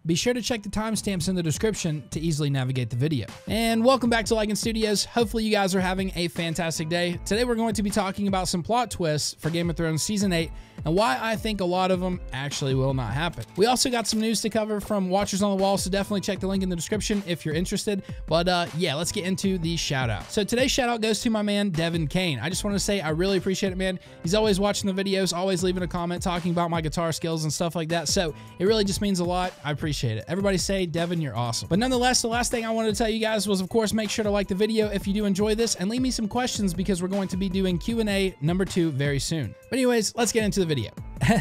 Be sure to check the timestamps in the description to easily navigate the video. And welcome back to Lycan Studios. Hopefully you guys are having a fantastic day. Today we're going to be talking about some plot twists for Game of Thrones Season 8 and why I think a lot of them actually will not happen. We also got some news to cover from Watchers on the Wall, so definitely check the link in the description if you're interested. But yeah, let's get into the shout out. So today's shout out goes to my man, Devin Kane. I just want to say I really appreciate it, man. He's always watching the videos, always leaving a comment, talking about my guitar skills and stuff like that. So it really just means a lot. I appreciate it. Everybody say, Devin, you're awesome. But nonetheless, the last thing I wanted to tell you guys was, of course, make sure to like the video if you do enjoy this and leave me some questions because we're going to be doing Q&A number 2 very soon. But anyways, let's get into the video.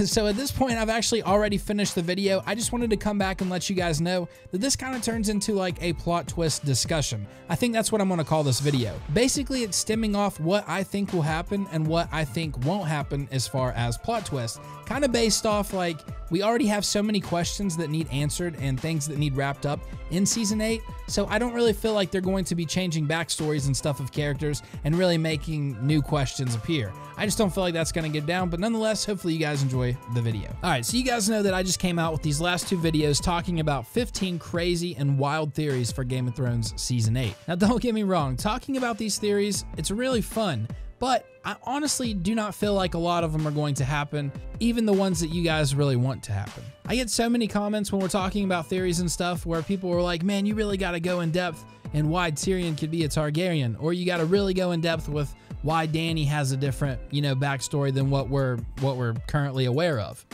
So at this point, I've actually already finished the video. I just wanted to come back and let you guys know that this kind of turns into like a plot twist discussion. I think that's what I'm going to call this video. Basically, it's stemming off what I think will happen and what I think won't happen as far as plot twists. Kind of based off like we already have so many questions that need answered and things that need wrapped up in Season 8. So I don't really feel like they're going to be changing backstories and stuff of characters and really making new questions appear. I just don't feel like that's going to get down, but nonetheless, hopefully you guys enjoy the video. All right, so you guys know that I just came out with these last 2 videos talking about 15 crazy and wild theories for Game of Thrones Season 8. Now, don't get me wrong, talking about these theories, it's really fun, but I honestly do not feel like a lot of them are going to happen, even the ones that you guys really want to happen. I get so many comments when we're talking about theories and stuff where people were like, man, you really got to go in depth in why Tyrion could be a Targaryen, or you got to really go in depth with why Dany has a different, backstory than what we're currently aware of.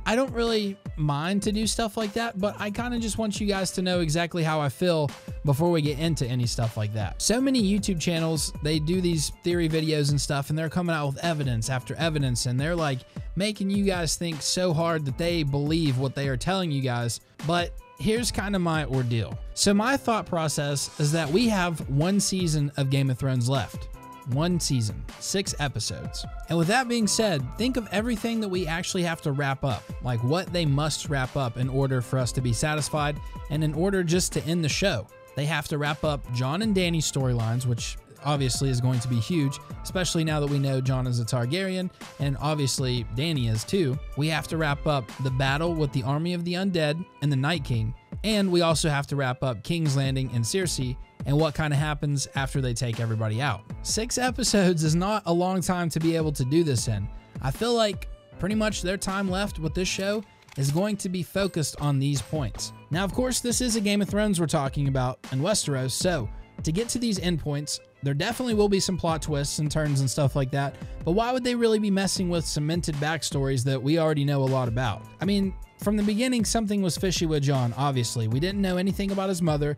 I don't really mind to do stuff like that, but I kind of just want you guys to know exactly how I feel before we get into any stuff like that. So many YouTube channels, they do these theory videos and stuff, and they're coming out with evidence after evidence, and they're like making you guys think so hard that they believe what they are telling you guys. But here's kind of my ordeal. So my thought process is that we have 1 season of Game of Thrones left. 1 season, 6 episodes. And with that being said, think of everything that we actually have to wrap up, like what they must wrap up in order for us to be satisfied and in order just to end the show. They have to wrap up Jon and Dany's storylines, which obviously is going to be huge, especially now that we know Jon is a Targaryen and obviously Dany is too. We have to wrap up the battle with the army of the undead and the Night King, and we also have to wrap up King's Landing and Cersei and what kind of happens after they take everybody out. 6 episodes is not a long time to be able to do this in. I feel like pretty much their time left with this show is going to be focused on these points. Now, of course, this is a Game of Thrones we're talking about in Westeros, so to get to these endpoints, there definitely will be some plot twists and turns and stuff like that, but why would they really be messing with cemented backstories that we already know a lot about? I mean, from the beginning, something was fishy with Jon, obviously. We didn't know anything about his mother.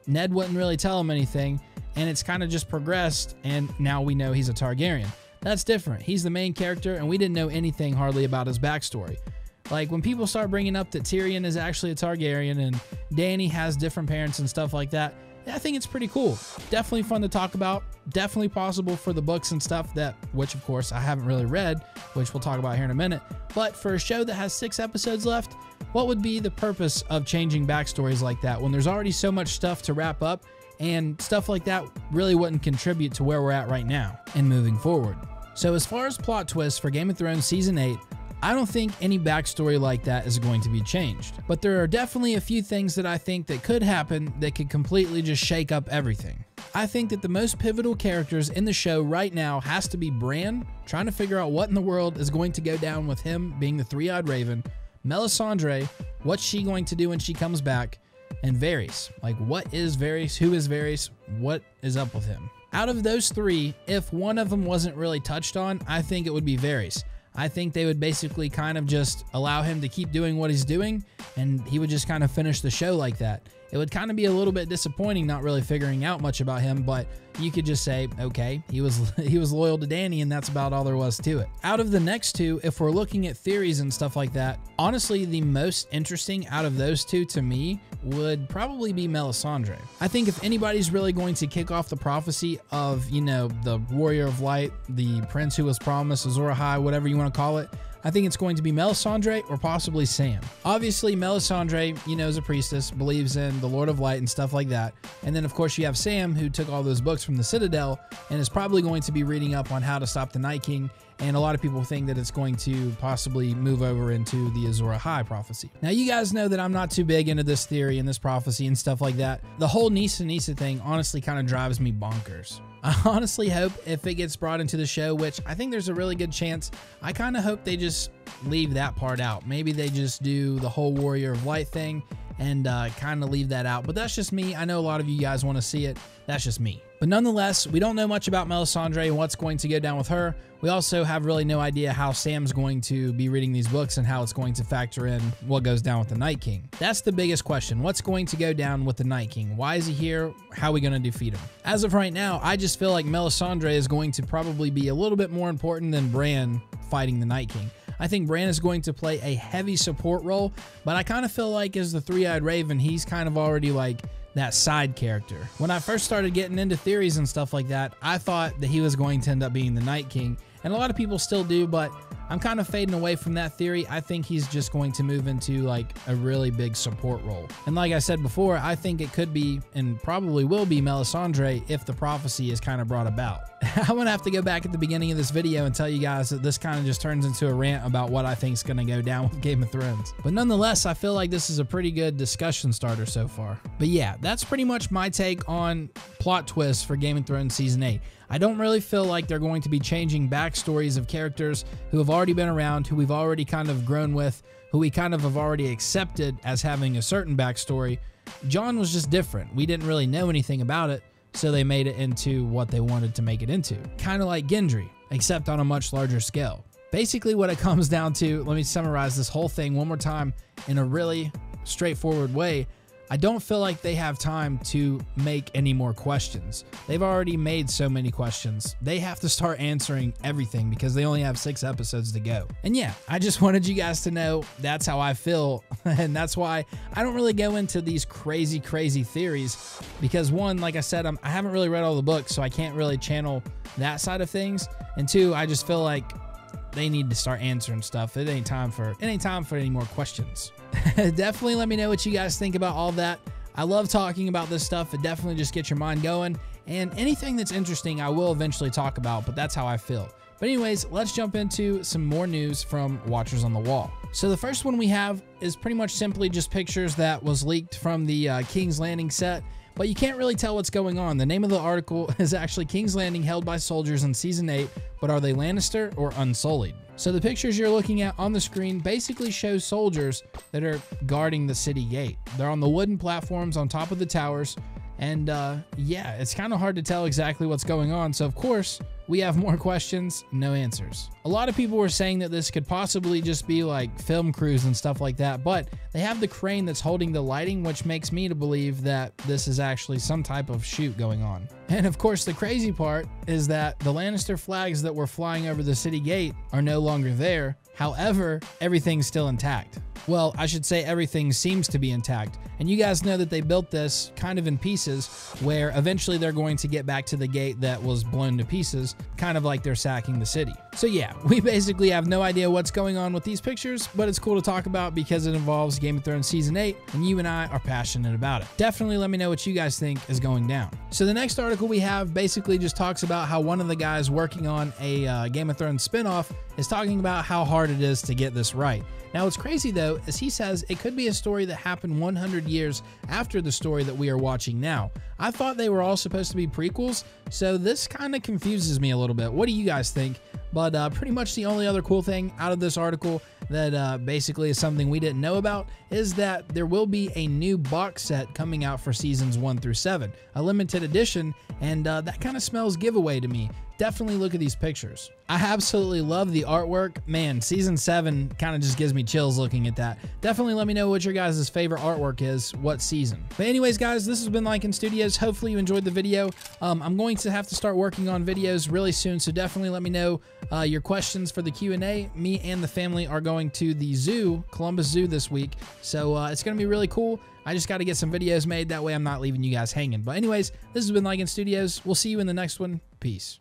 Ned wouldn't really tell him anything, and it's kind of just progressed, and now we know he's a Targaryen. That's different. He's the main character, and we didn't know anything hardly about his backstory. Like, when people start bringing up that Tyrion is actually a Targaryen and Dany has different parents and stuff like that, I think it's pretty cool. Definitely fun to talk about. Definitely possible for the books and stuff which of course I haven't really read, which we'll talk about here in a minute. But for a show that has 6 episodes left, what would be the purpose of changing backstories like that when there's already so much stuff to wrap up, and stuff like that really wouldn't contribute to where we're at right now and moving forward. So as far as plot twists for Game of Thrones Season 8, I don't think any backstory like that is going to be changed, but there are definitely a few things that I think that could happen that could completely just shake up everything. I think that the most pivotal characters in the show right now has to be Bran, trying to figure out what in the world is going to go down with him being the 3-eyed raven, Melisandre, what's she going to do when she comes back, and Varys. Like, what is Varys? Who is Varys? What is up with him? Out of those 3, if one of them wasn't really touched on, I think it would be Varys. I think they would basically kind of just allow him to keep doing what he's doing, and he would just kind of finish the show like that. It would kind of be a little bit disappointing not really figuring out much about him, but you could just say, okay, he was loyal to Dany, and that's about all there was to it. Out of the next 2, if we're looking at theories and stuff like that, honestly, the most interesting out of those 2 to me would probably be Melisandre. I think if anybody's really going to kick off the prophecy of, the Warrior of Light, the Prince who was promised, Azor Ahai, whatever you want to call it, I think it's going to be Melisandre or possibly Sam. Obviously, Melisandre, you know, is a priestess, believes in the Lord of Light and stuff like that. And then, of course, you have Sam, who took all those books from the Citadel and is probably going to be reading up on how to stop the Night King. And a lot of people think that it's going to possibly move over into the Azor Ahai prophecy. Now, you guys know that I'm not too big into this theory and this prophecy and stuff like that. The whole Nissa thing honestly kind of drives me bonkers. I honestly hope if it gets brought into the show, which I think there's a really good chance, I kind of hope they just leave that part out. Maybe they just do the whole Warrior of Light thing and kind of leave that out. But that's just me. I know a lot of you guys want to see it. That's just me. But nonetheless, we don't know much about Melisandre and what's going to go down with her. We also have really no idea how Sam's going to be reading these books and how it's going to factor in what goes down with the Night King. That's the biggest question. What's going to go down with the Night King? Why is he here? How are we going to defeat him? As of right now, I just feel like Melisandre is going to probably be a little bit more important than Bran fighting the Night King. I think Bran is going to play a heavy support role, but I kind of feel like as the Three-Eyed Raven, he's kind of already like that side character. When I first started getting into theories and stuff like that, I thought that he was going to end up being the Night King, and a lot of people still do, but I'm kind of fading away from that theory. I think he's just going to move into like a really big support role. And like I said before, I think it could be and probably will be Melisandre if the prophecy is kind of brought about. I'm gonna have to go back at the beginning of this video and tell you guys that this kind of just turns into a rant about what I think is gonna go down with Game of Thrones. But nonetheless, I feel like this is a pretty good discussion starter so far. But yeah, that's pretty much my take on plot twists for Game of Thrones Season 8. I don't really feel like they're going to be changing backstories of characters who have already been around, who we've already kind of grown with, who we kind of have already accepted as having a certain backstory. Jon was just different. We didn't really know anything about it, so they made it into what they wanted to make it into. Kind of like Gendry, except on a much larger scale. Basically what it comes down to, let me summarize this whole thing one more time in a really straightforward way. I don't feel like they have time to make any more questions. They've already made so many questions. They have to start answering everything because they only have 6 episodes to go. And yeah, I just wanted you guys to know that's how I feel. And that's why I don't really go into these crazy theories because one, like I said, I haven't really read all the books, so I can't really channel that side of things. And two, I just feel like they need to start answering stuff. It ain't time for any more questions. Definitely let me know what you guys think about all that. I love talking about this stuff. It definitely just gets your mind going. And anything that's interesting, I will eventually talk about, but that's how I feel. But anyways, let's jump into some more news from Watchers on the Wall. So the first one we have is pretty much simply just pictures that was leaked from the King's Landing set. But you can't really tell what's going on. The name of the article is actually King's Landing held by soldiers in Season 8, but are they Lannister or Unsullied? So the pictures you're looking at on the screen basically show soldiers that are guarding the city gate. They're on the wooden platforms on top of the towers, and yeah, it's kind of hard to tell exactly what's going on. So of course, we have more questions, no answers. A lot of people were saying that this could possibly just be like film crews and stuff like that, but they have the crane that's holding the lighting, which makes me to believe that this is actually some type of shoot going on. And of course, the crazy part is that the Lannister flags that were flying over the city gate are no longer there. However, everything's still intact. Well, I should say everything seems to be intact. And you guys know that they built this kind of in pieces where eventually they're going to get back to the gate that was blown to pieces, kind of like they're sacking the city. So yeah, we basically have no idea what's going on with these pictures, but it's cool to talk about because it involves Game of Thrones Season 8, and you and I are passionate about it. Definitely let me know what you guys think is going down. So the next article we have basically just talks about how one of the guys working on a Game of Thrones spinoff is talking about how hard it is to get this right. Now, what's crazy though is he says it could be a story that happened 100 years after the story that we are watching now. I thought they were all supposed to be prequels, so this kind of confuses me a little bit. What do you guys think? But pretty much the only other cool thing out of this article that basically is something we didn't know about is that there will be a new box set coming out for seasons 1 through 7, a limited edition, and that kind of smells giveaway to me. Definitely look at these pictures. I absolutely love the artwork. Man, season 7 kind of just gives me chills looking at that. Definitely let me know what your guys' favorite artwork is, what season. But anyways, guys, this has been Lycan Studios. Hopefully you enjoyed the video. I'm going to have to start working on videos really soon, so definitely let me know your questions for the Q&A. Me and the family are going to the zoo, Columbus Zoo this week, so it's going to be really cool. I just got to get some videos made. That way I'm not leaving you guys hanging. But anyways, this has been Lycan Studios. We'll see you in the next one. Peace.